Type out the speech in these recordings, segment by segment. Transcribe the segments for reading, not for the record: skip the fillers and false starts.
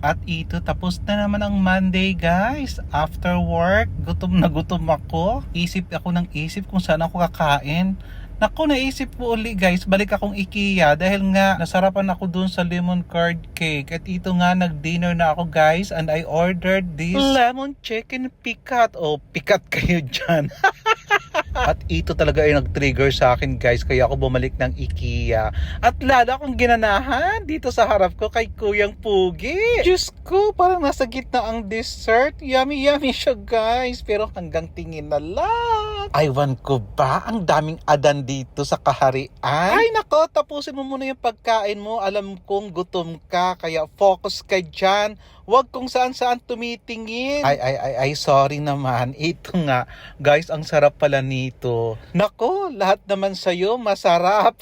At ito, tapos na naman ang Monday, guys. After work, gutom na gutom ako. Isip ako ng isip kung saan ako kakain. Naku, naisip ko uli, guys, balik akong IKEA dahil nga nasarapan ako dun sa lemon curd cake. At ito nga, nag-dinner na ako, guys, and I ordered this lemon chicken pikat. Oh, pikat kayo dyan. At ito talaga ay nag-trigger sa akin, guys, kaya ako bumalik ng IKEA. At lalo akong ginanahan dito sa harap ko kay Kuyang Pugi. Diyos ko, parang nasa gitna ang dessert. Yummy yummy siya, guys, pero hanggang tingin na lang. Aywan ko ba, ang daming adan dito sa kaharian. Ay nako, tapusin mo muna yung pagkain mo. Alam kong gutom ka, kaya focus ka dyan. Huwag kung saan-saan tumitingin. Ay, sorry naman. Ito nga, guys, ang sarap pala nito. Nako, lahat naman sa'yo masarap.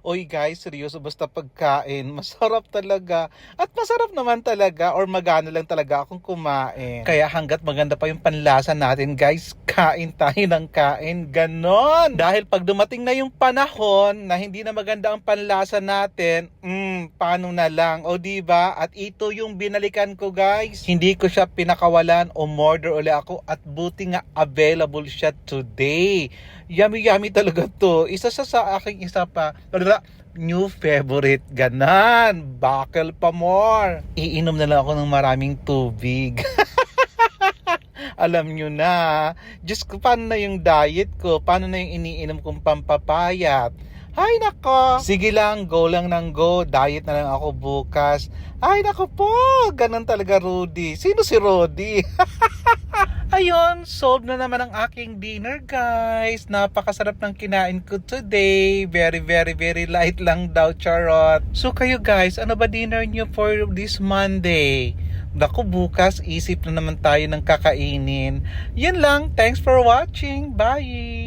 Oy guys, seryoso, basta pagkain, masarap talaga. At masarap naman talaga, or magana lang talaga akong kumain. Kaya hanggat maganda pa yung panlasa natin, guys, kain tayo ng kain. Ganon. Dahil pag dumating na yung panahon na hindi na maganda ang panlasa natin, paano na lang? O diba? At ito yung binalikan ko, guys. Hindi ko siya pinakawalan, umorder uli ako, at buti nga available siya today. Yummy yummy talaga to. Isa sa aking isa pa new favorite. Ganan. Bakal pa more. Iinom na lang ako ng maraming tubig. Alam nyo na. Diyos ko, paano na yung diet ko? Paano na yung iniinom kong pampapayat? Ay nako. Sige lang, go lang ng go. Diet na lang ako bukas. Ay nako po. Ganun talaga, Rudy. Sino si Rudy? Ayun, solved na naman ang aking dinner, guys. Napakasarap ng kinain ko today. Very, very, very light lang daw, charot. So kayo, guys, ano ba dinner nyo for this Monday? Naku, bukas isip na naman tayo ng kakainin. Yun lang. Thanks for watching. Bye!